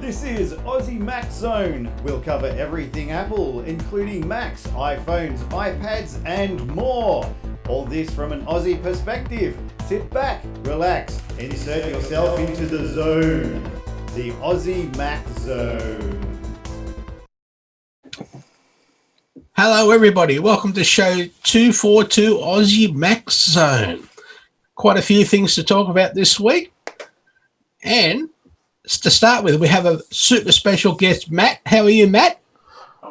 This is Aussie Mac Zone. We'll cover everything Apple, including Macs, iPhones, iPads, and more. All this from an Aussie perspective. Sit back, relax, and insert yourself into the zone. The Aussie Mac Zone. Hello everybody, welcome to show 242 Aussie Mac Zone. Quite a few things to talk about this week. And to start with, we have a super special guest, Matt. How are you, Matt?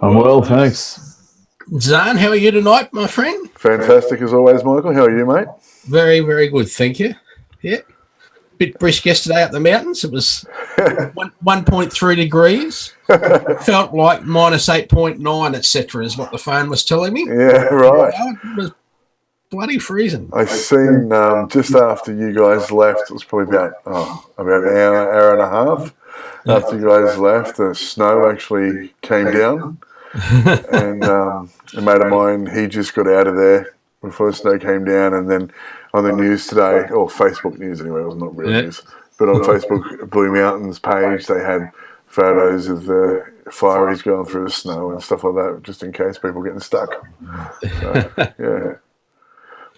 I'm well, thanks. Zarn, how are you tonight, my friend? Fantastic as always, Michael. How are you, mate? Very, very good, thank you. Yeah. Bit brisk yesterday up the mountains. It was 1.3 degrees. Felt like minus 8.9, etc. is what the phone was telling me. Yeah, right. It was bloody freezing. I seen just after you guys left, it was probably about an hour and a half after you guys left, the snow actually came down. And a mate of mine, he just got out of there before the snow came down, and then on the news today, or Facebook news anyway, it was not real news, but on Facebook Blue Mountains page, they had photos of the fireys going through the snow and stuff like that, just in case people getting stuck. So, yeah.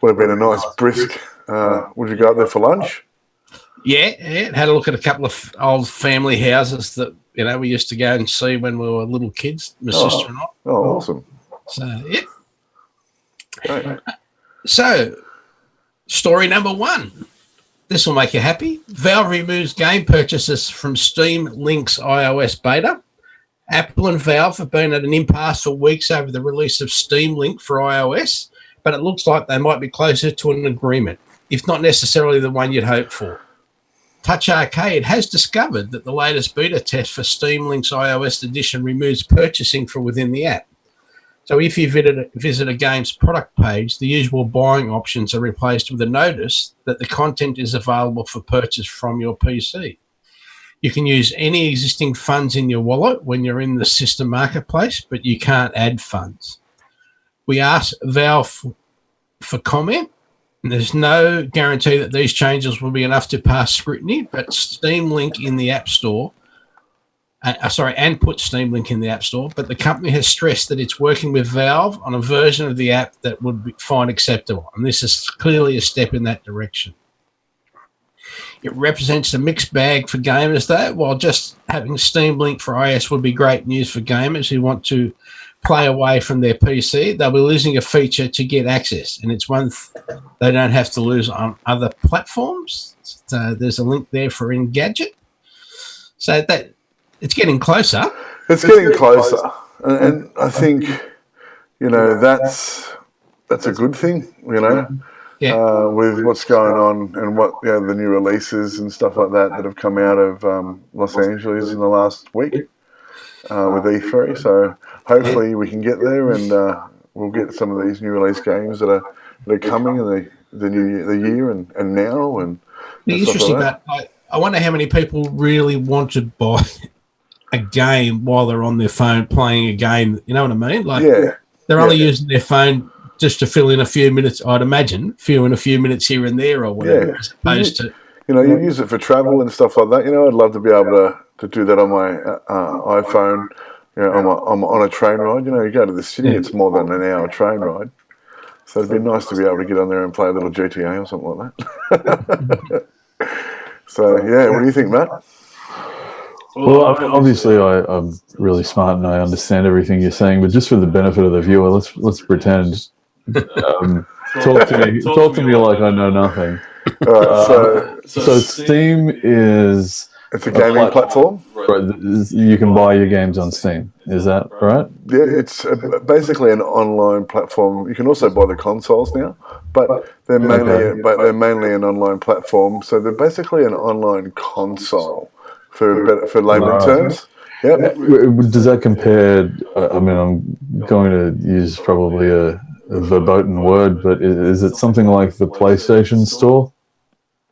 Would have been a nice brisk. Would you go up there for lunch? Yeah. Had a look at a couple of old family houses that we used to go and see when we were little kids, my sister and I. Oh, awesome. So, yeah. Great. So, story number one. This will make you happy. Valve removes game purchases from Steam Link's iOS beta. Apple and Valve have been at an impasse for weeks over the release of Steam Link for iOS, but it looks like they might be closer to an agreement, if not necessarily the one you'd hope for. Touch Arcade has discovered that the latest beta test for Steam Link's iOS edition removes purchasing from within the app. So if you visit a game's product page, the usual buying options are replaced with a notice that the content is available for purchase from your PC. You can use any existing funds in your wallet when you're in the system marketplace, but you can't add funds. We asked Valve for comment, and there's no guarantee that these changes will be enough to pass scrutiny, but Steam Link in the App Store, and put Steam Link in the App Store, but the company has stressed that it's working with Valve on a version of the app that would find acceptable, and this is clearly a step in that direction. It represents a mixed bag for gamers, though. While just having Steam Link for iOS would be great news for gamers who want to play away from their PC, they'll be losing a feature to get access, and it's one they don't have to lose on other platforms. So there's a link there for Engadget. So that it's getting closer. It's getting closer, and I think that's a good thing. With what's going on and what the new releases and stuff like that have come out of Los Angeles in the last week with E3. So hopefully we can get there, and we'll get some of these new release games that are coming in the year and now and. Be interesting, but I wonder how many people really want to buy a game while they're on their phone playing a game. You know what I mean? They're only using their phone just to fill in a few minutes, I'd imagine, fill in a few minutes here and there or whatever, as opposed to... you use it for travel and stuff like that. I'd love to be able to do that on my iPhone, on a train ride. You go to the city, it's more than an hour train ride. So it'd be nice to be able to get on there and play a little GTA or something like that. So, yeah, what do you think, Matt? Well, obviously, I'm really smart and I understand everything you're saying, but just for the benefit of the viewer, let's pretend. Talk to me like I know nothing. All right, so Steam is... It's a gaming platform. Right, you can buy your games on Steam. Is that right? Yeah, it's basically an online platform. You can also buy the consoles now, but they're mainly an online platform. So they're basically an online console for layman terms. Yep. Does that compare? I mean, I'm going to use probably a verboten word, but is it something like the PlayStation Store?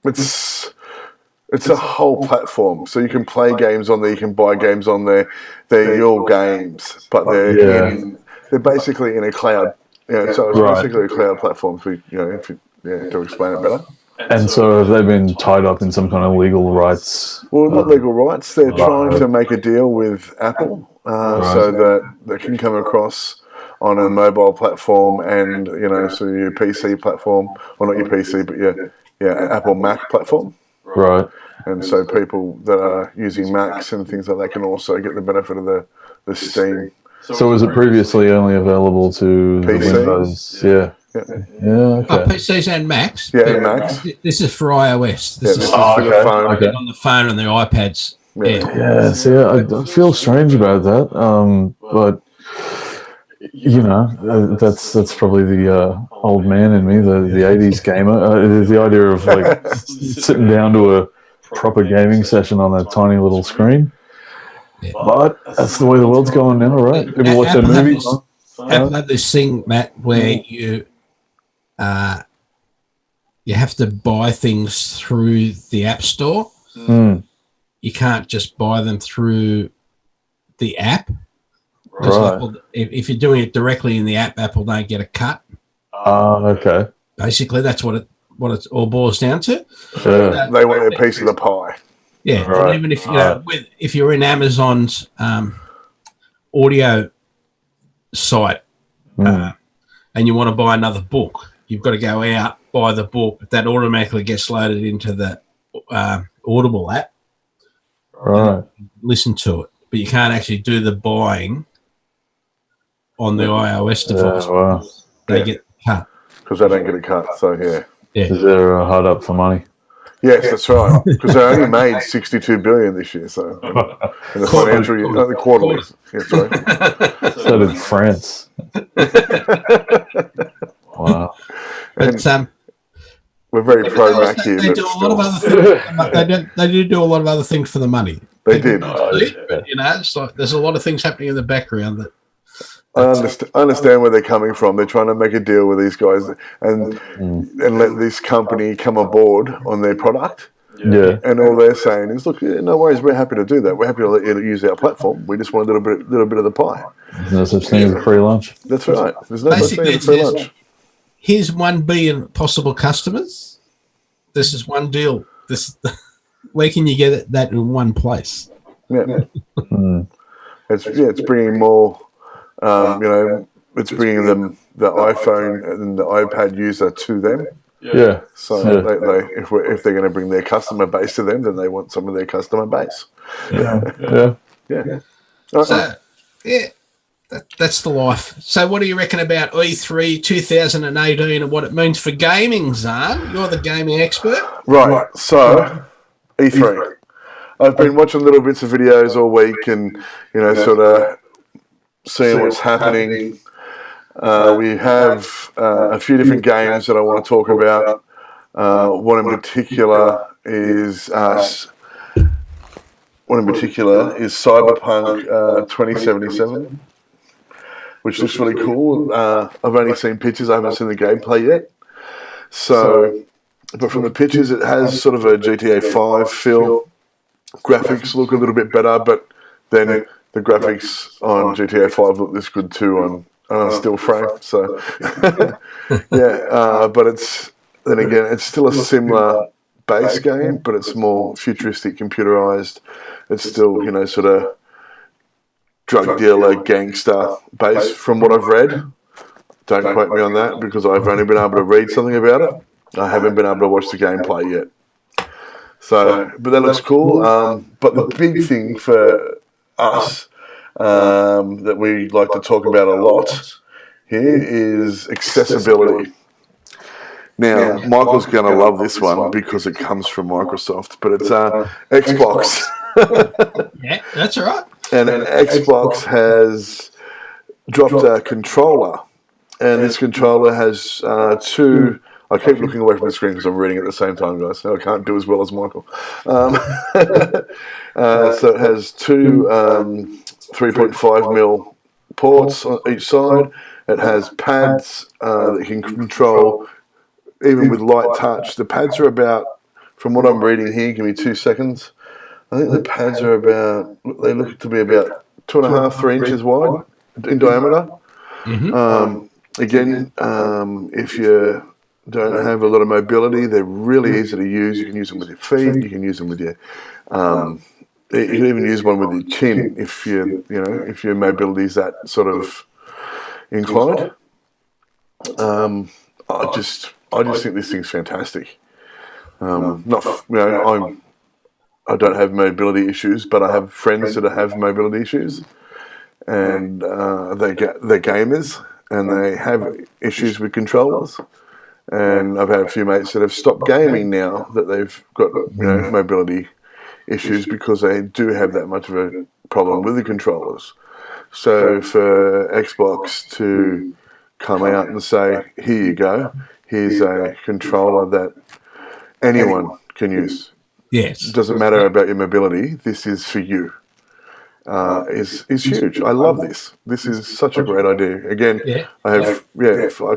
It's a whole platform, so you can play games on there, you can buy games on there. They're your games, but they're basically in a cloud. So it's basically a cloud platform. To explain it better. And so have they been tied up in some kind of legal rights? Well, not legal rights. They're trying to make a deal with Apple so that they can come across on a mobile platform and, so your PC platform, well, not your PC, but Apple Mac platform. Right. And so people that are using Macs and things like that can also get the benefit of the Steam. So was it previously only available to the PC? Windows? Yeah. Okay. PCs and Macs. Yeah, and Macs. This is for iOS. This is for the phone. Okay. on the phone and the iPads. Yeah, see, I feel strange about that. But that's probably the old man in me, the 80s gamer. The idea of like sitting down to a proper gaming session on a tiny little screen. Yeah. But that's the way the world's going now, right? People watch their movies. Apple have this thing, Matt, where you have to buy things through the App Store. You can't just buy them through the app. Right. Apple, if you're doing it directly in the app, Apple don't get a cut. Okay. Basically, that's what it all boils down to. Yeah. They want their piece of the pie. Yeah, Right. and even if if you're in Amazon's audio site and you want to buy another book, you've got to go out, buy the book. That automatically gets loaded into the Audible app. Right. Listen to it, but you can't actually do the buying on the iOS device. Wow. They get cut Because they don't get a cut, so yeah. Is there a hard up for money? Yes, that's right. Because they only made $62 billion this year, so in the financial year, the quarterly. Yeah, sorry. So did France. Wow. But We're very pro Mac here. They do a lot of other things. They do a lot of other things for the money. They did. But, it's like there's a lot of things happening in the background that. I understand where they're coming from. They're trying to make a deal with these guys and let this company come aboard on their product. Yeah. And all they're saying is, look, no worries, we're happy to do that. We're happy to let you use our platform. We just want a little bit of the pie. There's no such thing as a free lunch. That's right. There's no such thing as a free lunch. Here's 1 billion possible customers. This is one deal. Where can you get that in one place? Yeah. It's bringing more. It's bringing them the iPhone and the iPad user to them. Yeah. So they if they're going to bring their customer base to them, then they want some of their customer base. Yeah. So that's the life. So what do you reckon about E3 2018 and what it means for gaming, Zarn? You're the gaming expert. Right. So E3. I've been watching little bits of videos all week and sort of seeing what's happening. We have a few different games that I want to talk about. One in particular is Cyberpunk 2077, which looks really cool. I've only seen pictures. I haven't seen the gameplay yet. So, but from the pictures, it has sort of a GTA 5 feel. Graphics look a little bit better, but then the graphics on GTA 5 look this good too on still frame. So, but it's still a similar base game, but it's more futuristic, computerized. It's still, sort of drug dealer, gangster base from what I've read. Don't quote me on that because I've only been able to read something about it. I haven't been able to watch the gameplay yet. So, but that looks cool. But the big thing for us that we like to talk about a lot here is accessibility. Now, Michael's going to love this one because it comes from Microsoft, but it's Xbox. Yeah, that's all right. And Xbox has dropped a controller, and this controller has two. I keep looking away from the screen because I'm reading at the same time, guys. So I can't do as well as Michael. So it has two 3.5mm ports on each side. It has pads that you can control even with light touch. The pads are about, from what I'm reading here, give me 2 seconds. I think the pads are they look to be about 2.5, 3 inches wide in diameter. Mm-hmm. Again, if you're don't have a lot of mobility. They're really easy to use. You can use them with your feet. You can use them with your. You can even use one with your chin if if your mobility is that sort of inclined. I just think this thing's fantastic. I don't have mobility issues, but I have friends that have mobility issues, and they're gamers and they have issues with controllers. And I've had a few mates that have stopped gaming now that they've got mobility issues because they do have that much of a problem with the controllers. So for Xbox to come out and say, "Here you go, here's a controller that anyone can use. Yes, It doesn't matter about your mobility. This is for you." Is huge. I love this. This is such a great idea. Again, I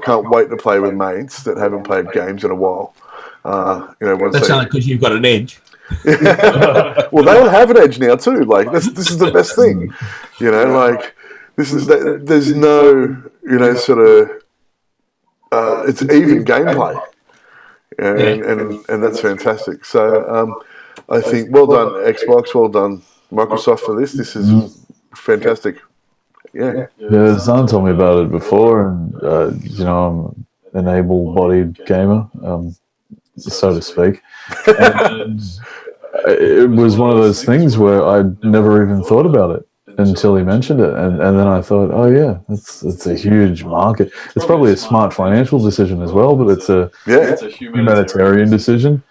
can't wait to play with mates that haven't played games in a while. That's only because you've got an edge. Well, they'll have an edge now too. Like this is the best thing. There's no sort of it's even gameplay, and that's fantastic. So I think well done Xbox, well done Microsoft for this. This is fantastic. Yeah. Zarn told me about it before, and I'm an able-bodied gamer, so to speak. And it was one of those things where I'd never even thought about it until he mentioned it, and then I thought, oh yeah, it's a huge market. It's probably a smart financial decision as well, but it's a humanitarian decision.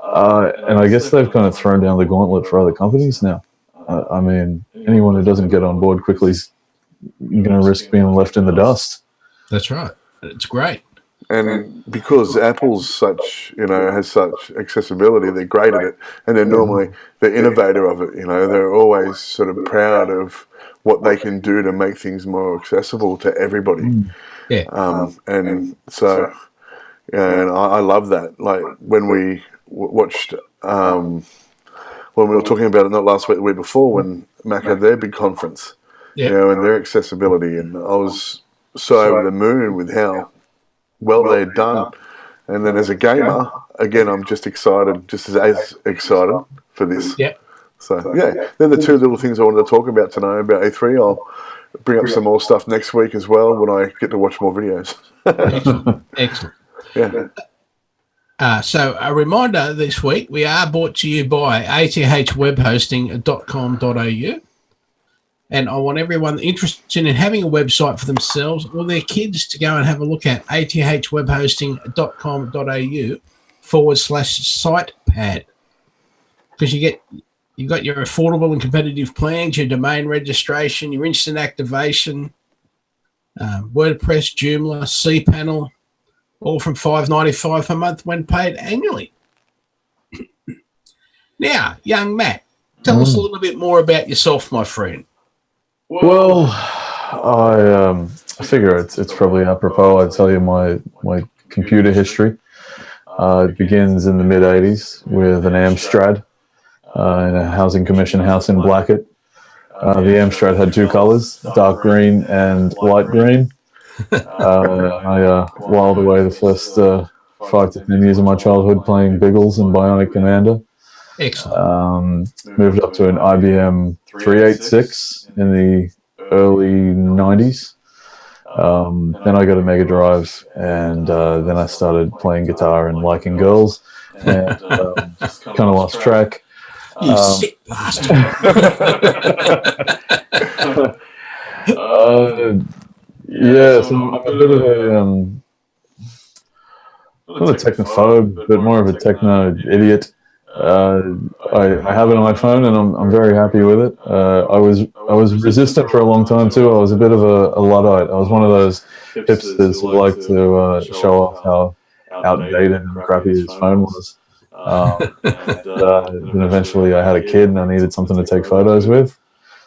And I guess they've kind of thrown down the gauntlet for other companies now. I mean, anyone who doesn't get on board quickly is going to risk being left in the dust. That's right. It's great. And because Apple's has such accessibility, they're great at it, and they're normally the innovator of it. They're always sort of proud of what they can do to make things more accessible to everybody. Yeah. And so, and I love that. Like when we watched. When we were talking about it, not last week, the week before, when Mac had their big conference, and their accessibility, and I was so over the moon with how well they'd done. And then as a gamer, again, I'm just excited, just as excited for this. Yeah. So, they're the two little things I wanted to talk about tonight about A3. I'll bring up some more stuff next week as well when I get to watch more videos. Excellent. Yeah. So a reminder this week, we are brought to you by athwebhosting.com.au. And I want everyone interested in having a website for themselves or their kids to go and have a look at athwebhosting.com.au/sitepad. Because you've got your affordable and competitive plans, your domain registration, your instant activation, WordPress, Joomla, cPanel, all from $5.95 per month when paid annually. Now, young Matt, tell us a little bit more about yourself, my friend. Well, I figure it's probably apropos. I tell you my computer history. It begins in the mid-'80s with an Amstrad in a housing commission house in Blackett. The Amstrad had two colors, dark green and light green. I whiled away the first 5 to 10 years of my childhood playing Biggles and Bionic Commander. Excellent. Moved up to an IBM 386 in the early 90s. Then I got a Mega Drive, and then I started playing guitar and liking girls, and just kind of lost track. You sick bastard. Yeah, so I'm a bit of not a technophobe, but more of a techno idiot. I have an iPhone, and I'm very happy with it. I was resistant for a long time too. I was a bit of a Luddite. I was one of those hipsters who like to show off how outdated and crappy his phone was. Then eventually I had a kid, and I needed something to take photos with.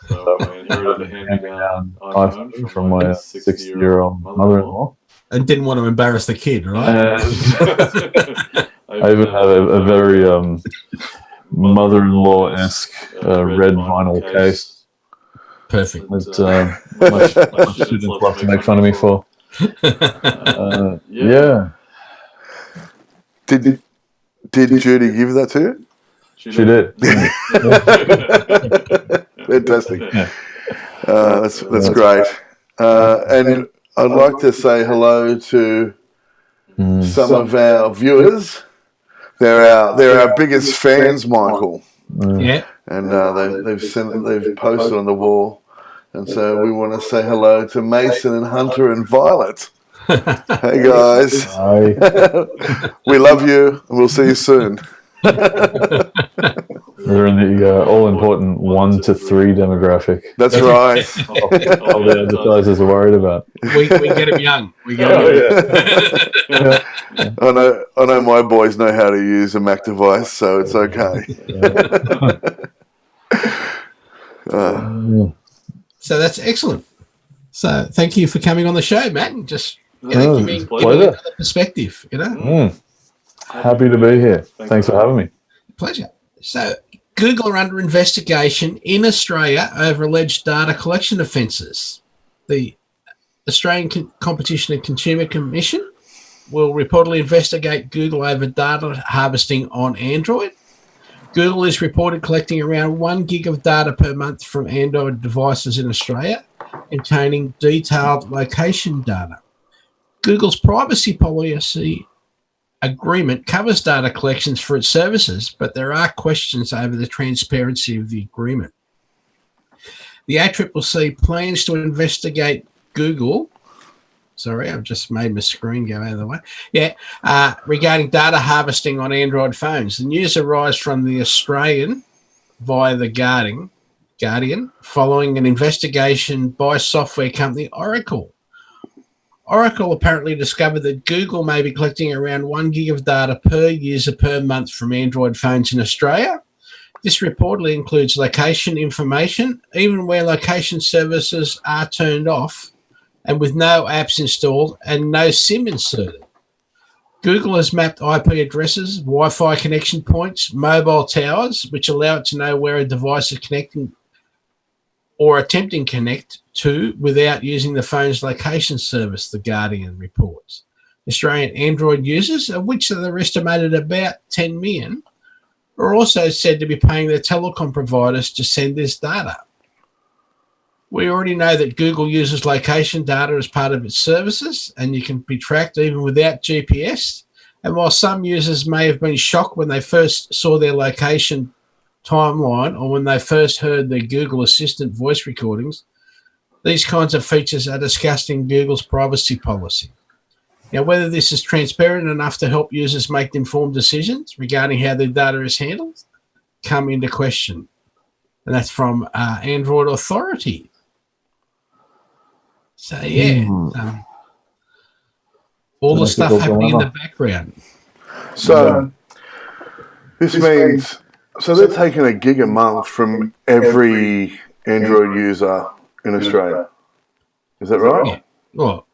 So I inherited a hand-me-down iPhone from my 60-year-old mother-in-law. And didn't want to embarrass the kid, right? I even have a very mother-in-law-esque red vinyl case. Perfect. That my students love to make fun of me for. Yeah. Did Judy give that to you? She did. Fantastic. That's great. And I'd like to say hello to some of our viewers. They're our biggest fans, Michael. Yeah. And they've posted on the wall. And so we want to say hello to Mason and Hunter and Violet. Hey guys. Hi. We love you and we'll see you soon. We're in the all-important 1 to 3 demographic. That's right. All the advertisers are worried about. We get them young. We get them young. I know my boys know how to use a Mac device, so it's okay. So that's excellent. So thank you for coming on the show, Matt, and just No, giving it's a me pleasure. another perspective, Happy to be here. Thanks for having me. Pleasure. So Google are under investigation in Australia over alleged data collection offences. The Australian Competition and Consumer Commission will reportedly investigate Google over data harvesting on Android. Google is reported collecting around 1 gig of data per month from Android devices in Australia, containing detailed location data. Google's privacy policy agreement covers data collections for its services, but there are questions over the transparency of the agreement. The ACCC plans to investigate Google. Sorry, I've just made my screen go out of the way. Regarding data harvesting on Android phones. The news arrives from the Australian via the Guardian, following an investigation by software company Oracle. Oracle apparently discovered that Google may be collecting around 1 gig of data per user per month from Android phones in Australia. This reportedly includes location information, even where location services are turned off and with no apps installed and no SIM inserted. Google has mapped IP addresses, Wi-Fi connection points, mobile towers, which allow it to know where a device is connecting or attempting to connect to without using the phone's location service, The Guardian reports. Australian Android users, of which are estimated about 10 million, are also said to be paying their telecom providers to send this data. We already know that Google uses location data as part of its services, and you can be tracked even without GPS. And while some users may have been shocked when they first saw their location timeline or when they first heard the Google Assistant voice recordings, these kinds of features are discussed in Google's privacy policy. Now, whether this is transparent enough to help users make informed decisions regarding how their data is handled come into question. And that's from Android Authority. So, all the stuff happening in the background. So this means, so they're taking a gig a month from every Android user in Australia. Is that right? Yeah. Well,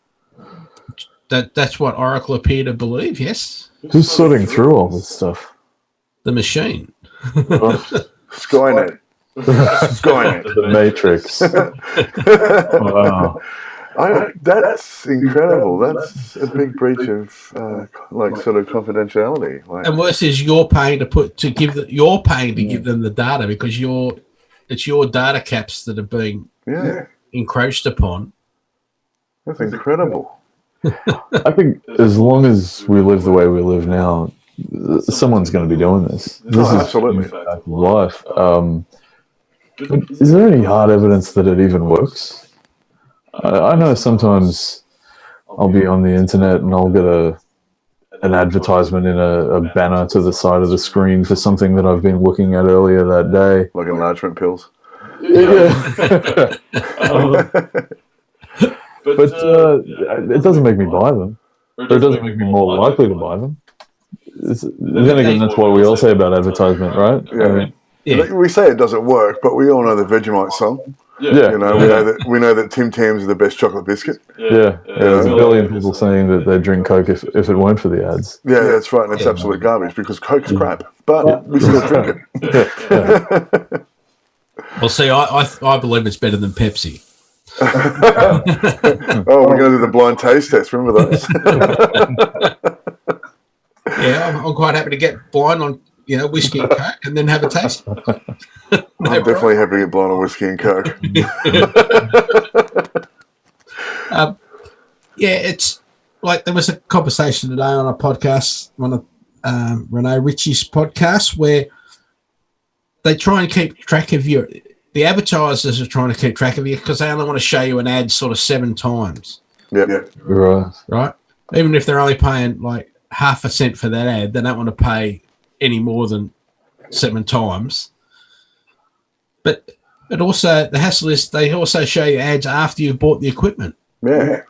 that's what Oracle appear to believe, yes. Who's sorting through all this stuff? The machine. Skynet. Skynet. The Matrix. Wow. That's incredible. That's a big breach of sort of confidentiality. And worse is you're paying to give them the data because it's your data caps that are being encroached upon. That's incredible. I think as long as we live the way we live now, someone's going to be doing this. This is absolutely life. Is there any hard evidence that it even works? I know sometimes I'll be on the internet and I'll get an advertisement in a banner to the side of the screen for something that I've been looking at earlier that day. Like enlargement pills. Yeah. But it doesn't make me buy them. Or it doesn't make me more likely to buy them. Then again, that's what we all say about advertisement, right? Yeah. I mean, We say it doesn't work, but we all know the Vegemite song. Yeah. You know, we know that Tim Tams are the best chocolate biscuit. Yeah. There's a billion people saying that they'd drink Coke if it weren't for the ads. Yeah, that's right, and it's absolute garbage because Coke's crap, but we still drink it. Well, see, I believe it's better than Pepsi. Oh, we're going to do the blind taste test. Remember those? Yeah, I'm quite happy to get blind on, whiskey and coke and then have a taste. I'm definitely happy to get blind on whiskey and coke. It's like there was a conversation today on a podcast, one of Renee Ritchie's podcasts, where they try and keep track of you. The advertisers are trying to keep track of you because they only want to show you an ad sort of 7 times. Yeah. Right. Even if they're only paying like half a cent for that ad, they don't want to pay any more than 7 times. But it also, the hassle is they also show you ads after you've bought the equipment. Yeah.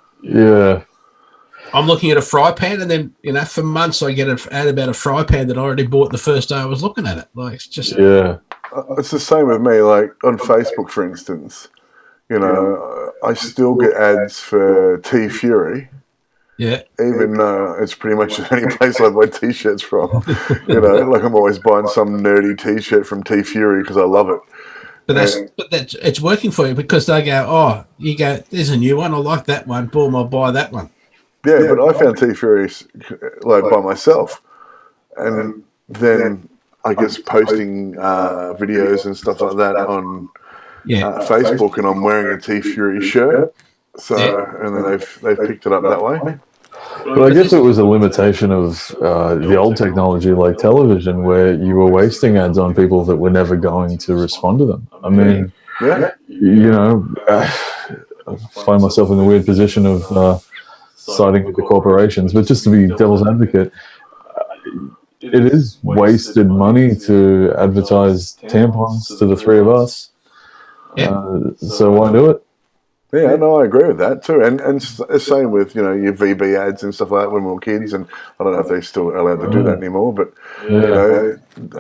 I'm looking at a fry pan, and then, for months I get an ad about a fry pan that I already bought the first day I was looking at it. Like, it's just... Yeah. It's the same with me, like on Facebook, for instance. I still get ads for T Fury. Yeah. Even though it's pretty much the only place I buy T-shirts from. Like I'm always buying some nerdy T-shirt from T Fury because I love it. But it's working for you because they go, there's a new one. I like that one. Boom, I'll buy that one. Yeah, but I found T Fury like by myself, and then I guess posting videos and stuff like that on Facebook, and I'm wearing a T Fury shirt. So and then they've picked it up that way. But I guess it was a limitation of the old technology like television, where you were wasting ads on people that were never going to respond to them. I mean, I find myself in the weird position of siding with the corporations. But just to be devil's advocate, it is wasted money to advertise tampons to the 3 of us. So why do it? Yeah, no, I agree with that too. And same with, your VB ads and stuff like that when we were kids. And I don't know if they're still allowed to do that anymore, but,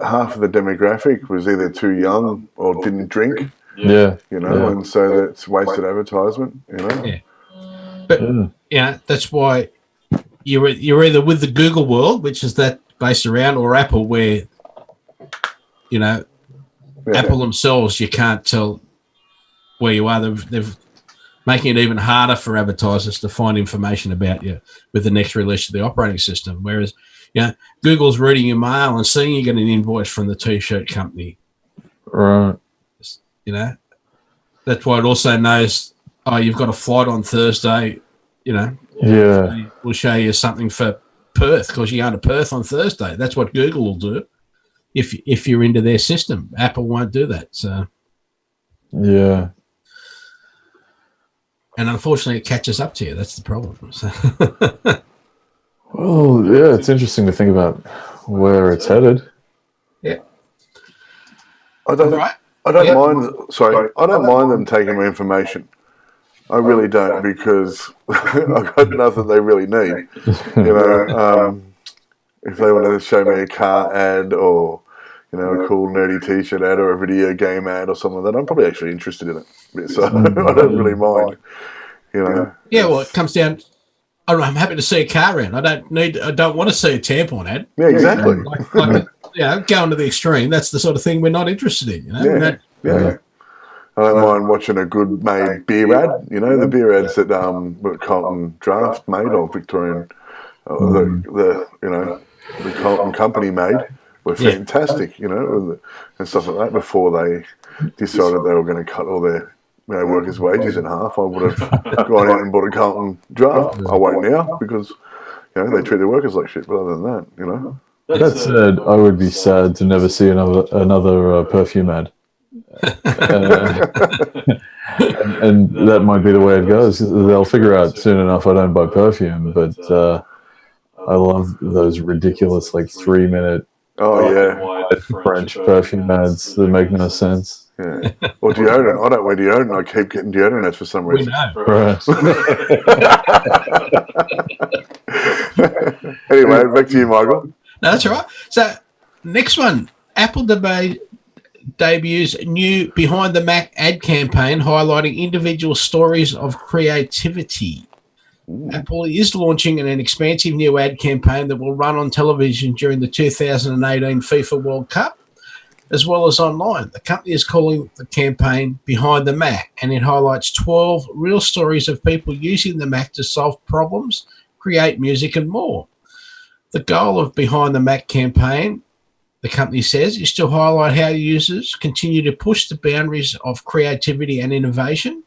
half of the demographic was either too young or didn't drink. And so that's wasted advertisement, Yeah. But, that's why you're either with the Google world, which is that based around, or Apple, where, Apple themselves, you can't tell where you are. They've making it even harder for advertisers to find information about you with the next release of the operating system. Whereas, Google's reading your mail and seeing you get an invoice from the T-shirt company. Right. That's why it also knows, you've got a flight on Thursday, We'll show you something for Perth because you're going to Perth on Thursday. That's what Google will do if you're into their system. Apple won't do that. So. Yeah. And unfortunately, it catches up to you. That's the problem. So. Well, yeah, it's interesting to think about where it's headed. Yeah. I don't mind them taking my information. I really don't, because I've got nothing they really need. If they want to show me a car ad or, a cool nerdy T-shirt ad or a video game ad or something like that, I'm probably actually interested in it. So I don't really mind. Yeah, well, it comes down. I'm happy to see a car ad. I don't want to see a tampon ad. Yeah, exactly. Going to the extreme. That's the sort of thing we're not interested in. Yeah. I don't mind watching a good made beer ad. The beer ads that Carlton Draft made, or Victorian, the Carlton company made, were fantastic. And stuff like that. Before they decided they were going to cut all their workers' wages in half, I would have gone out and bought a Carlton Draft. I won't now because they treat their workers like shit. But other than that, That said, I would be sad to never see another perfume ad. And that might be the way it goes. They'll figure out soon enough I don't buy perfume, but I love those ridiculous 3-minute French perfume ads that make no sense. Yeah. Or deodorant. I don't wear deodorant. I keep getting deodorant ads for some reason. Right. Anyway, back to you, Michael. No, that's all right. So, next one. Apple debuts new Behind the Mac ad campaign highlighting individual stories of creativity. Apple is launching an expansive new ad campaign that will run on television during the 2018 FIFA World Cup, as well as online. The company is calling the campaign Behind the Mac, and it highlights 12 real stories of people using the Mac to solve problems, create music, and more. The goal of Behind the Mac campaign, the company says, is to highlight how users continue to push the boundaries of creativity and innovation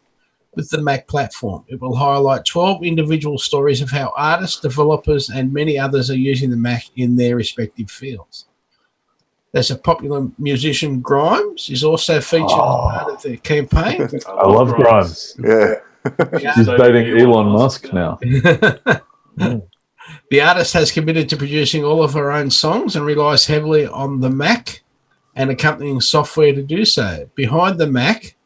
with the Mac platform. It will highlight 12 individual stories of how artists, developers, and many others are using the Mac in their respective fields. There's a popular musician, Grimes, is also featured as part of the campaign. I love Grimes. Yeah. She's dating Elon Musk now. The artist has committed to producing all of her own songs and relies heavily on the Mac and accompanying software to do so. Behind the Mac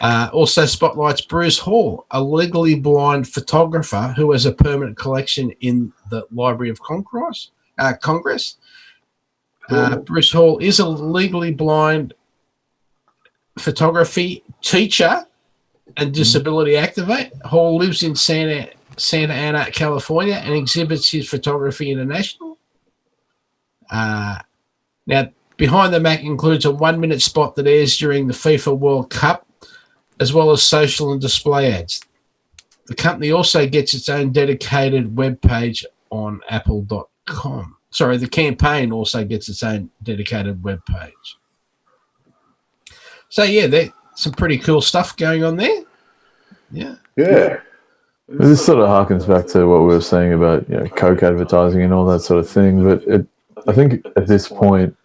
also spotlights Bruce Hall, a legally blind photographer who has a permanent collection in the Library of Congress. Bruce Hall is a legally blind photography teacher and disability activist. Hall lives in Santa Ana, California, and exhibits his photography international. Now, Behind the Mac includes a 1-minute spot that airs during the FIFA World Cup, as well as social and display ads. The company also gets its own dedicated web page on apple.com. Sorry, the campaign also gets its own dedicated web page. So, yeah, there's some pretty cool stuff going on there. Yeah. Yeah. This sort of harkens back to what we were saying about Coke advertising and all that sort of thing. But I think at this point,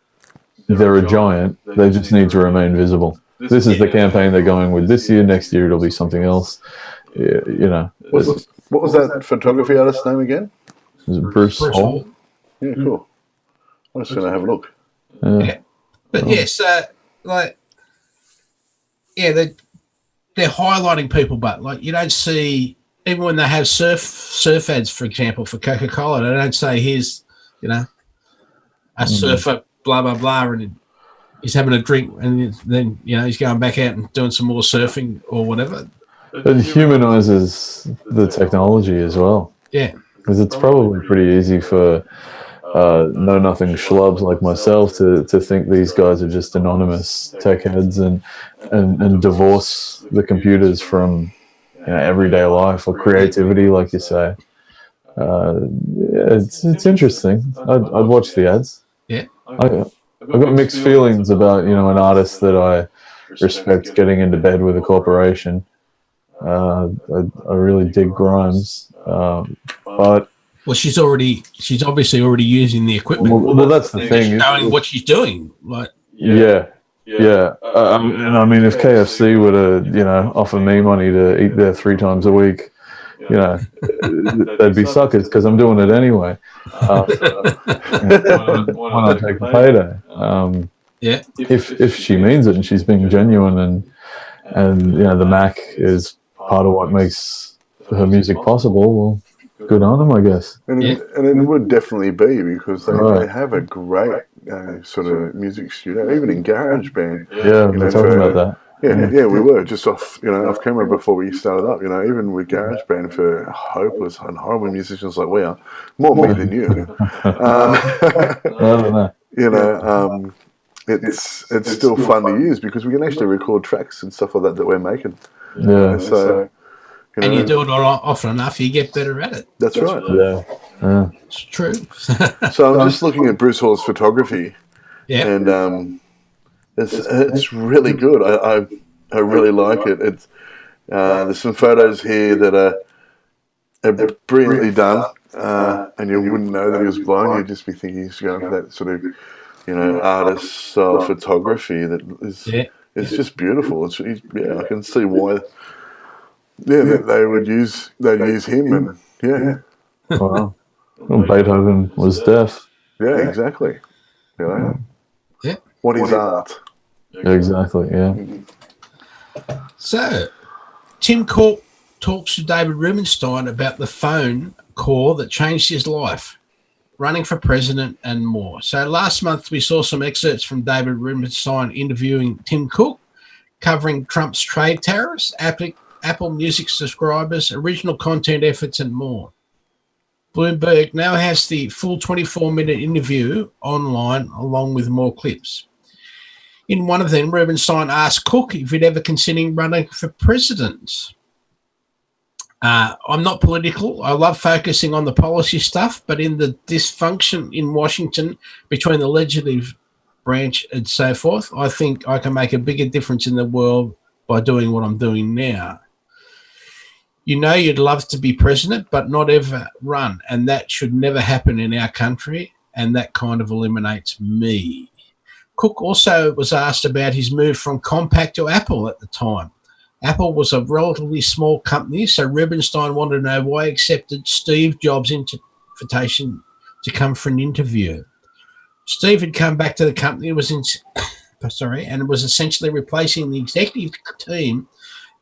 they're a giant. They just need to remain visible. This is the campaign they're going with this year. Next year, it'll be something else. What was that photography artist's name again? Is it Bruce Hall? Yeah, cool. I'm just going to have a look. Yeah. But yes, they're highlighting people, but like you don't see, even when they have surf ads, for example, for Coca-Cola, they don't say here's a surfer, blah blah blah, and he's having a drink, and then he's going back out and doing some more surfing or whatever. It humanizes the technology as well. Yeah, because it's probably pretty easy for know-nothing schlubs like myself to think these guys are just anonymous tech heads and divorce the computers from everyday life or creativity, like you say. It's interesting. I'd watch the ads. Yeah, I've got mixed feelings about an artist that I respect getting into bed with a corporation. I really dig Grimes, but. Well, she's obviously already using the equipment. Well, that's the thing. Showing what she's doing, like yeah. And I mean, if KFC were to offer me money to eat there 3 times a week, they'd be suckers because I'm doing it anyway. Why not take the payday? If she means it and she's being genuine and the Mac is part of what makes her music possible, well. Good on them, I guess. And it would definitely be because they have a great sort of music studio, even in GarageBand. Yeah, we're talking about that. Yeah, we were just off camera before we started up. Even with GarageBand for hopeless and horrible musicians like we are, more me than you. It's still fun to use because we can actually record tracks and stuff like that we're making. Yeah. So. And you do it often enough, you get better at it. That's right. Yeah. It's true. So I'm just looking at Bruce Hall's photography. Yeah. And it's really good. I really like it. It's there's some photos here that are brilliantly done, and you wouldn't know that he was blind. You'd just be thinking he's going for that sort of artist style photography that is it's just beautiful. I can see why. They'd use him, and Wow. Well, Beethoven was deaf. Yeah, exactly. Yeah. What is art? Exactly. Yeah. So, Tim Cook talks to David Rubenstein about the phone call that changed his life, running for president, and more. So, last month we saw some excerpts from David Rubenstein interviewing Tim Cook, covering Trump's trade tariffs, Apple Music subscribers, original content efforts, and more. Bloomberg now has the full 24-minute interview online along with more clips. In one of them, Rubenstein asked Cook if he'd ever considered running for president. I'm not political. I love focusing on the policy stuff, but in the dysfunction in Washington between the legislative branch and so forth, I think I can make a bigger difference in the world by doing what I'm doing now. You know, you'd love to be president, but not ever run, and that should never happen in our country, and that kind of eliminates me. Cook also was asked about his move from Compaq to Apple at the time. Apple was a relatively small company, so Rubenstein wanted to know why he accepted Steve Jobs' invitation to come for an interview. Steve had come back to the company and was essentially replacing the executive team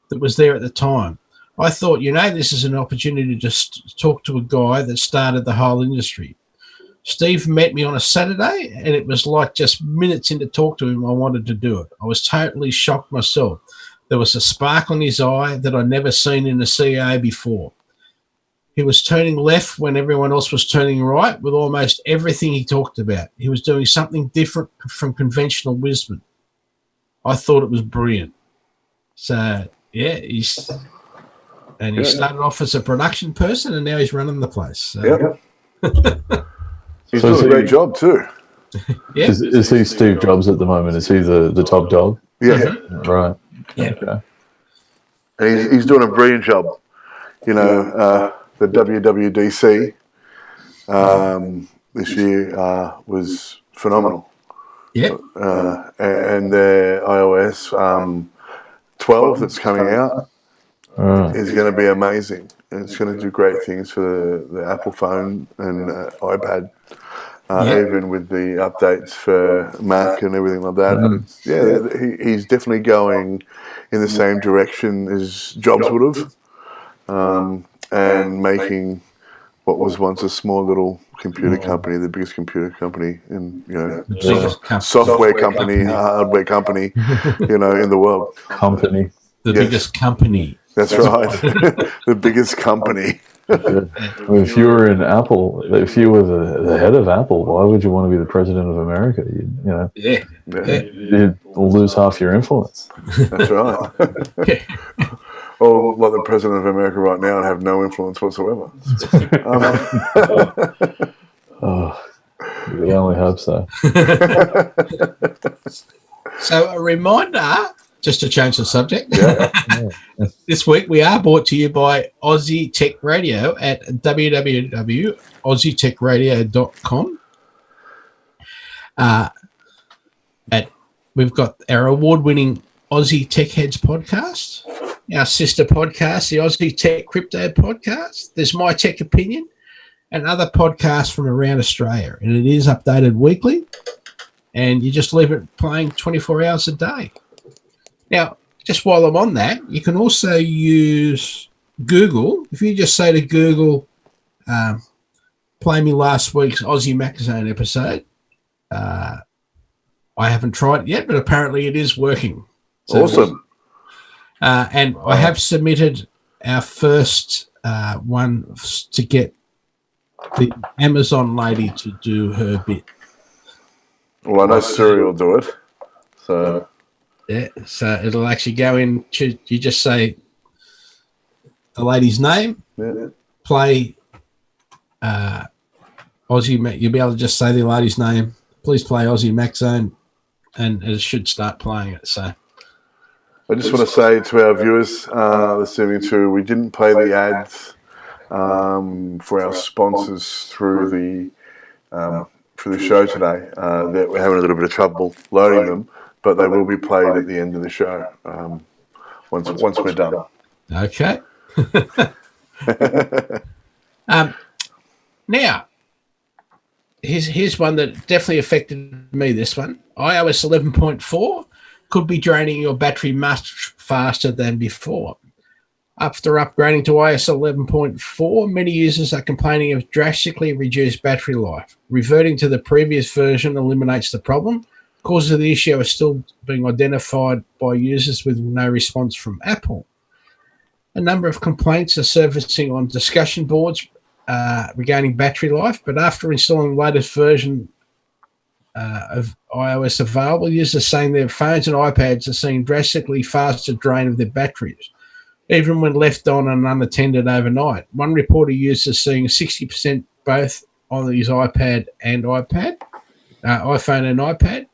that was there at the time. I thought, this is an opportunity to just talk to a guy that started the whole industry. Steve met me on a Saturday, and it was like just minutes into talk to him, I wanted to do it. I was totally shocked myself. There was a spark on his eye that I'd never seen in a CEO before. He was turning left when everyone else was turning right with almost everything he talked about. He was doing something different from conventional wisdom. I thought it was brilliant. So, he started off as a production person, and now he's running the place. So. He's doing a great job too. Yeah. Is he Steve Jobs at the moment? Is he the top dog? Yeah. Right. Yeah. Okay. And he's doing a brilliant job. The WWDC this year was phenomenal. Yeah. And their iOS 12 that's coming out is going to be amazing. And it's going to do great things for the Apple phone and iPad, even with the updates for Mac and everything like that. He's definitely going in the same direction as Jobs would have, and making what was once a small little computer company the biggest computer company in software company, hardware company, in the world. Company. The biggest company. That's right. The biggest company. If you were in Apple, if you were the head of Apple, why would you want to be the president of America? You'd lose half your influence. That's right. Or like the president of America right now and have no influence whatsoever. We only hope so. So a reminder, just to change the subject, this week we are brought to you by Aussie Tech Radio at www.aussietechradio.com. We've got our award-winning Aussie Tech Heads podcast, our sister podcast, the Aussie Tech Crypto podcast. There's My Tech Opinion and other podcasts from around Australia, and it is updated weekly, and you just leave it playing 24 hours a day. Now, just while I'm on that, you can also use Google. If you just say to Google, play me last week's Aussie Mac Zone episode, I haven't tried it yet, but apparently it is working. So awesome. And I have submitted our first one to get the Amazon lady to do her bit. Well, I know Siri will do it. So... yeah, so it'll actually go in. You just say the lady's name, play Aussie Mac. You'll be able to just say the lady's name. Please play Aussie Mac Zone, and it should start playing it. So I just want to say to our viewers this evening too, we didn't play the ads for our sponsors through the show today. That we're having a little bit of trouble loading them. But they will be played at the end of the show once we're done. Okay. Now, here's one that definitely affected me, this one. iOS 11.4 could be draining your battery much faster than before. After upgrading to iOS 11.4, many users are complaining of drastically reduced battery life. Reverting to the previous version eliminates the problem. Causes of the issue are still being identified by users with no response from Apple. A number of complaints are surfacing on discussion boards regarding battery life, but after installing the latest version of iOS available, users are saying their phones and iPads are seeing drastically faster drain of their batteries. even when left on and unattended overnight. One reporter users seeing 60% both on his iPad and iPhone and iPad.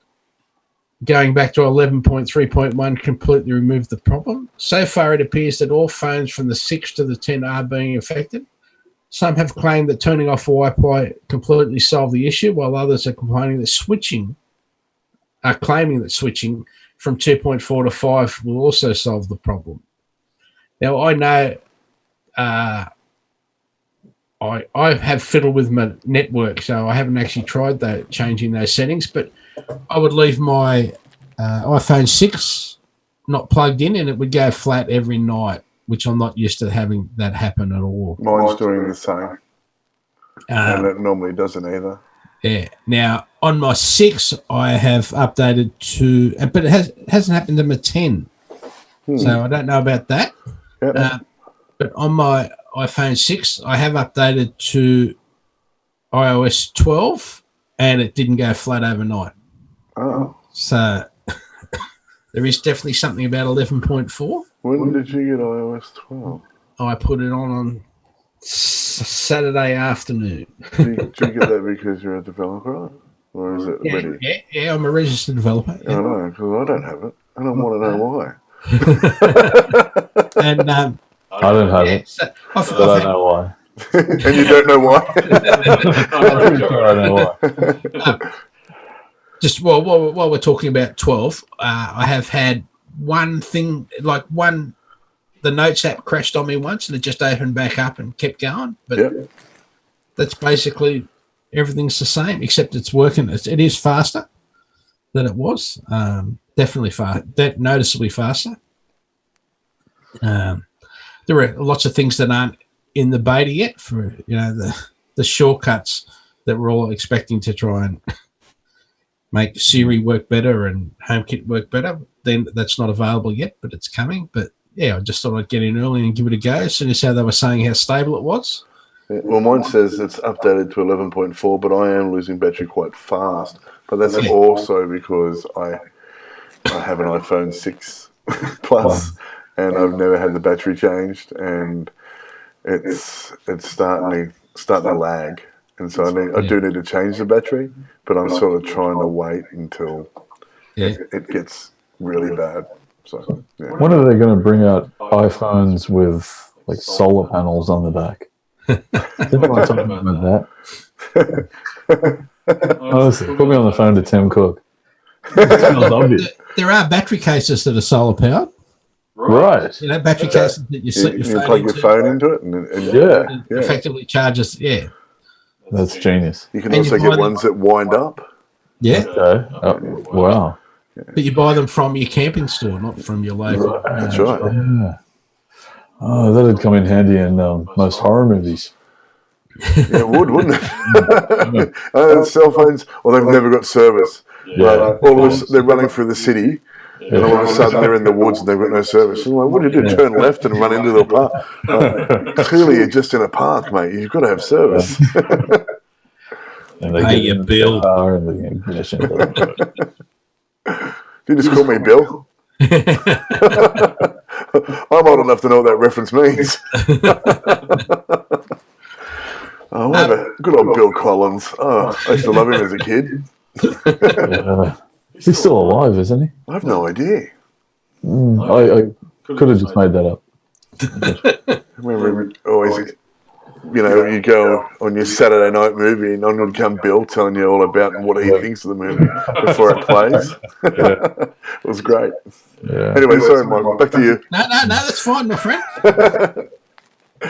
Going back to 11.3.1 completely removed the problem. So far, it appears that all phones from the 6 to the 10 are being affected. Some have claimed that turning off Wi-Fi completely solved the issue, while others are claiming that switching from 2.4 to 5 will also solve the problem. Now, I know I have fiddled with my network, so I haven't actually tried changing those settings, but I would leave my iPhone 6 not plugged in and it would go flat every night, which I'm not used to having that happen at all. Mine's doing the same. And it normally doesn't either. Yeah. Now, on my 6, I have updated to, but it hasn't happened to my 10. So I don't know about that. Yep. But on my iPhone 6, I have updated to iOS 12 and it didn't go flat overnight. Oh. So there is definitely something about 11.4. When did you get iOS 12? I put it on Saturday afternoon. Did you get that because you're a developer? Or is it ready? Yeah, I'm a registered developer. I know, because I don't have it. I don't want to know why. And I don't have it. So I don't know why. And you don't know why? I'm pretty sure I know why. Just while we're talking about 12, I have had one thing, the Notes app crashed on me once and it just opened back up and kept going. But that's basically everything's the same, except it's working. It is faster than it was. Definitely noticeably faster. There are lots of things that aren't in the beta yet for, the shortcuts that we're all expecting to try and make Siri work better and HomeKit work better. Then that's not available yet, but it's coming. But yeah, I just thought I'd get in early and give it a go. As soon as how they were saying how stable it was. Well, mine says it's updated to 11.4, but I am losing battery quite fast. But that's also because I have an iPhone 6 Plus, and I've never had the battery changed, and it's starting to lag. And so I do need to change the battery, but I'm sort of trying to wait until it gets really bad. So, yeah. When are they going to bring out iPhones with solar panels on the back? Didn't I talk about that? Honestly, put me on the phone to Tim Cook. There are battery cases that are solar powered. Right. Battery cases that you slip your phone plug into. your phone into it, and it effectively charges. Yeah. That's genius. You can also get ones that wind up. Yeah. Okay. Wow. But you buy them from your camping store, not from your local. That's right. Yeah. Oh, that'd come in handy in most horror movies. Yeah, it would, wouldn't it? Cell phones, well, they've never got service. Yeah. They're running through the city, and all of a sudden they're in the woods and they've got no service. I'm like, what do you do? Turn left and run into the park? Clearly, you're just in a park, mate. You've got to have service. And they Pay your bill. You just call me Bill. I'm old enough to know what that reference means. Oh, good old Bill Collins. Oh, I used to love him as a kid. He's still alive, isn't he? I have no idea. I could have just made that up. I remember always, you go on your Saturday night movie and on would come Bill telling you all about what he thinks of the movie before it plays. It was great. Yeah. Anyway, sorry, Michael, back to you. No, that's fine, my friend.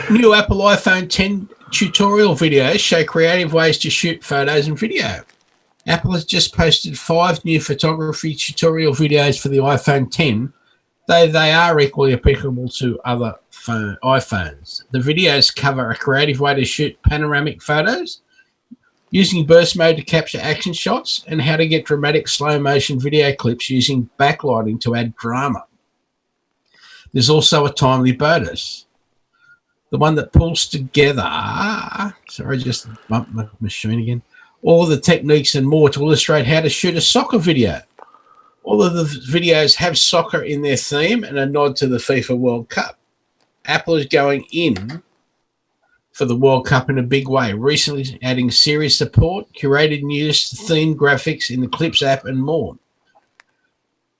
New Apple iPhone 10 tutorial videos show creative ways to shoot photos and video. Apple has just posted 5 new photography tutorial videos for the iPhone 10, though they are equally applicable to other iPhones. The videos cover a creative way to shoot panoramic photos, using burst mode to capture action shots, and how to get dramatic slow-motion video clips using backlighting to add drama. There's also a timely bonus. The one that pulls together, sorry, just bumped my machine again, all the techniques and more to illustrate how to shoot a soccer video. All of the videos have soccer in their theme and a nod to the FIFA World Cup. Apple is going in for the World Cup in a big way, recently adding series support, curated news, themed graphics in the Clips app, and more.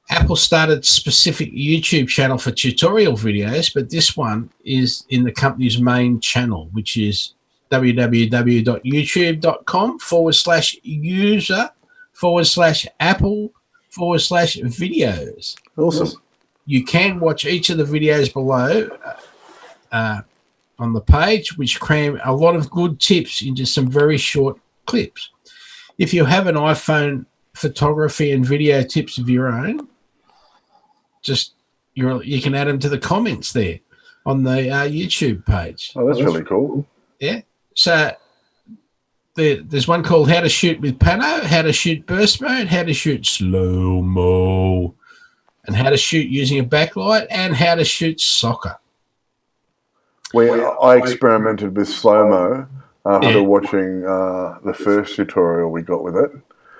Apple started specific YouTube channel for tutorial videos, but this one is in the company's main channel, which is www.youtube.com/user/Apple/videos. Awesome. You can watch each of the videos below on the page, which cram a lot of good tips into some very short clips. If you have an iPhone photography and video tips of your own, you can add them to the comments there on the YouTube page. Oh, that's really cool. Yeah. So there's one called How to Shoot with Pano, How to Shoot Burst Mode, How to Shoot Slow-Mo, and How to Shoot using a backlight, and How to Shoot Soccer. I experimented with slow-mo after watching the first tutorial we got with it.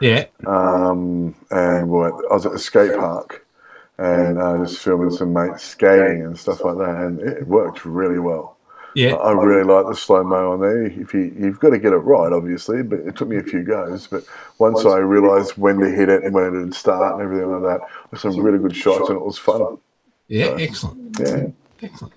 Yeah. And I was at the skate park and just filming some mates skating and stuff like that, and it worked really well. Yeah. I really like the slow-mo on there. You've got to get it right, obviously, but it took me a few goes. But once I realised when to hit it and when it would start and everything like that, there's some really good shots and it was fun. Yeah, so, excellent. Yeah. Excellent.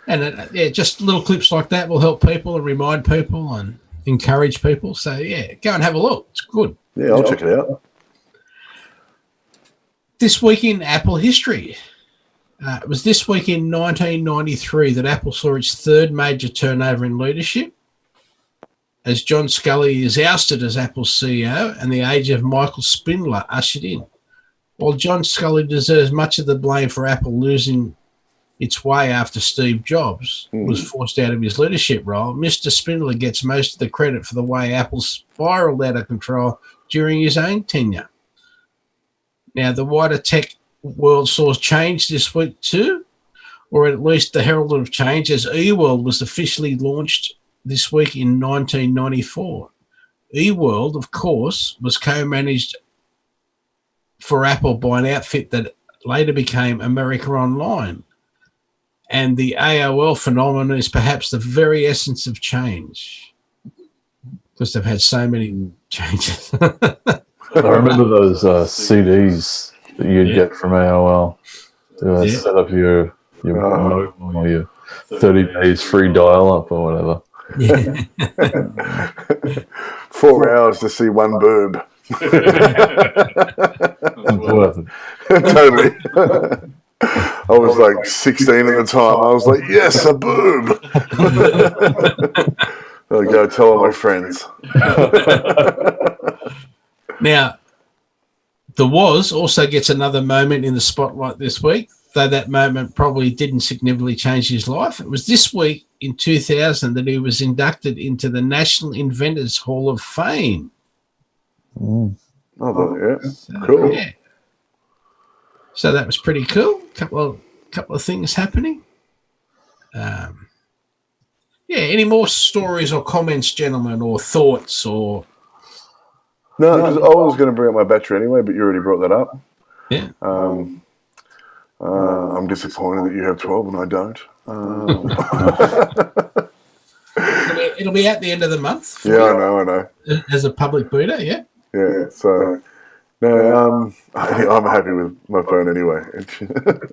And just little clips like that will help people and remind people and encourage people. So, yeah, go and have a look. It's good. Yeah, I'll check it out. This week in Apple history. It was this week in 1993 that Apple saw its third major turnover in leadership, as John Sculley is ousted as Apple's CEO and the age of Michael Spindler ushered in. While John Sculley deserves much of the blame for Apple losing its way after Steve Jobs was forced out of his leadership role, Mr. Spindler gets most of the credit for the way Apple spiraled out of control during his own tenure. Now, the wider tech world saw change this week too, or at least the herald of change, as eWorld was officially launched this week in 1994. eWorld, of course, was co-managed for Apple by an outfit that later became America Online. And the AOL phenomenon is perhaps the very essence of change, because they've had so many changes. I remember those CDs that you'd get from AOL to set up your modem or your 30 days free dial-up or whatever. Yeah. 4 hours to see one boob. Totally. I was like 16 at the time. I was like, yes, a boob. I'll go tell all my friends. Now, The Woz also gets another moment in the spotlight this week, though that moment probably didn't significantly change his life. It was this week in 2000 that he was inducted into the National Inventors Hall of Fame. Oh, yeah. Cool. Yeah. So that was pretty cool. Couple of things happening. Any more stories or comments, gentlemen, or thoughts, or... No, I was going to bring up my battery anyway, but you already brought that up. Yeah. I'm disappointed that you have 12 and I don't. It'll be at the end of the month. Yeah, I know. As a public beta, yeah. Yeah, so... No, I'm happy with my phone anyway.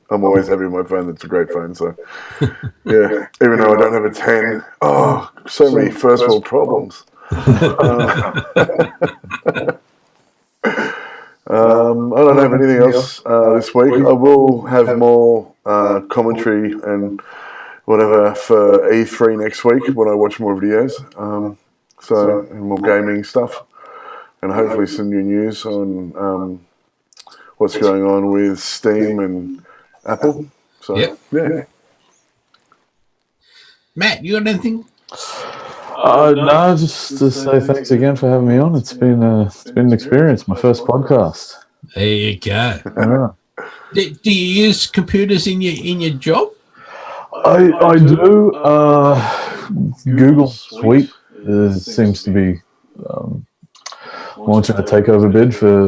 I'm always happy with my phone. That's a great phone. So, yeah, even though I don't have a 10, so many first world problems. I don't have anything else this week. I will have more commentary and whatever for E3 next week when I watch more videos. And more gaming stuff. And hopefully some new news on what's going on with Steam and Apple. So, yeah. Matt, you got anything? No, just to say thanks again for having me on. It's been an experience. My first podcast. There you go. Yeah. Do you use computers in your job? I do. Google Suite seems to be launching a takeover bid for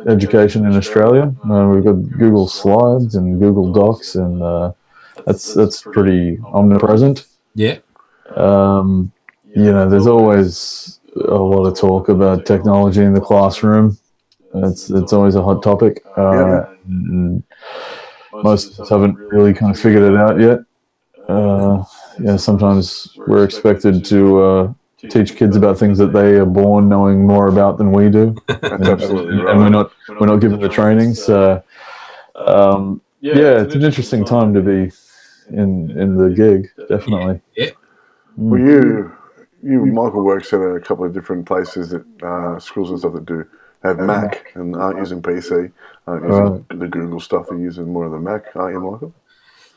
education in Australia. We've got Google Slides and Google Docs and That's pretty omnipresent. Yeah. There's always a lot of talk about technology in the classroom. It's always a hot topic. And most of us haven't really kind of figured it out yet. Sometimes we're expected to teach kids about things that they are born knowing more about than we do. That's absolutely right. And we're not given the training. So it's an interesting time to be in the gig, definitely. Yeah. Well, you Michael works at a couple of different places that schools and stuff that do have Mac and aren't using PC, aren't using the Google stuff. They're using more of the Mac, aren't you, Michael?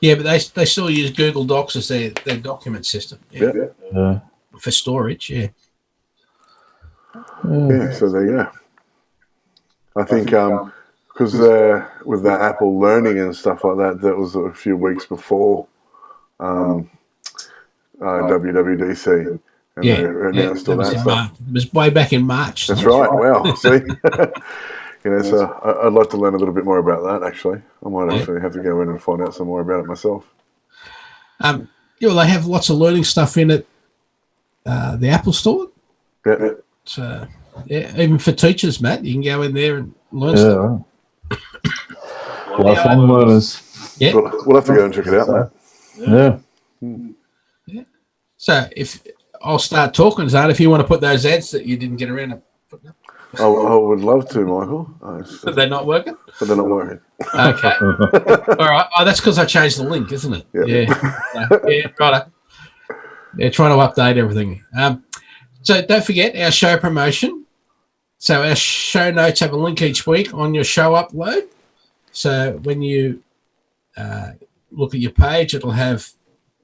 Yeah, but they still use Google Docs as their document system. Yeah. For storage, Yeah, so there you go. I think because with the Apple Learning and stuff like that, that was a few weeks before WWDC. And they announced all that stuff. It was way back in March. That's right. Wow. See? So I'd like to learn a little bit more about that, actually. I might actually have to go in and find out some more about it myself. They have lots of learning stuff in it. The Apple Store. Yeah. So, even for teachers, Matt, you can go in there and learn stuff. Lifelong learners. Yeah. We'll have to go and check it out, Matt. Yeah. So I'll start talking, Zarn, if you want to put those ads that you didn't get around to putting up. I would love to, Michael. But they're not working? But they're not working. Okay. All right. Oh, that's because I changed the link, isn't it? Yeah. Right. Yeah, trying to update everything. So don't forget our show promotion. So our show notes have a link each week on your show upload. So when you look at your page, it'll have,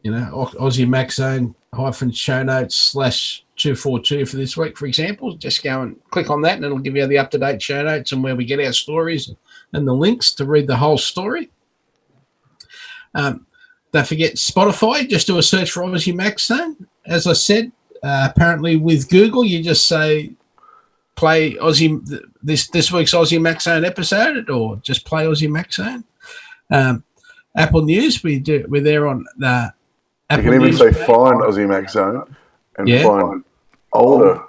Aussie Mac Zone -show notes /242 for this week, for example. Just go and click on that and it'll give you the up-to-date show notes and where we get our stories and the links to read the whole story. Don't forget Spotify. Just do a search for Aussie Mac Zone. As I said, apparently with Google, you just say play Aussie this week's Aussie Mac Zone episode, or just play Aussie Mac Zone. Apple News, we're there on the Apple You can even News say page. find Aussie Mac Zone and find older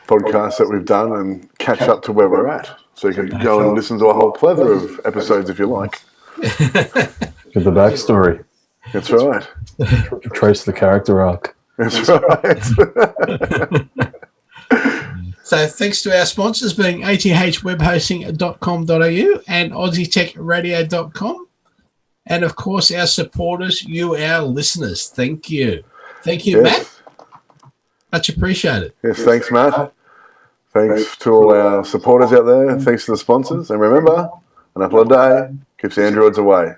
podcasts that we've done and catch up to where we're at. So you can go and listen to a whole plethora of episodes if you like. Get the backstory. That's right. Trace the character arc. That's right. So thanks to our sponsors being athwebhosting.com.au and aussietechradio.com. And, of course, our supporters, you, our listeners. Thank you. Thank you, Matt. Much appreciated. Yes, thanks, Matt. Thanks to all our supporters out there. Thanks to the sponsors. And remember, an apple a day keeps the androids away.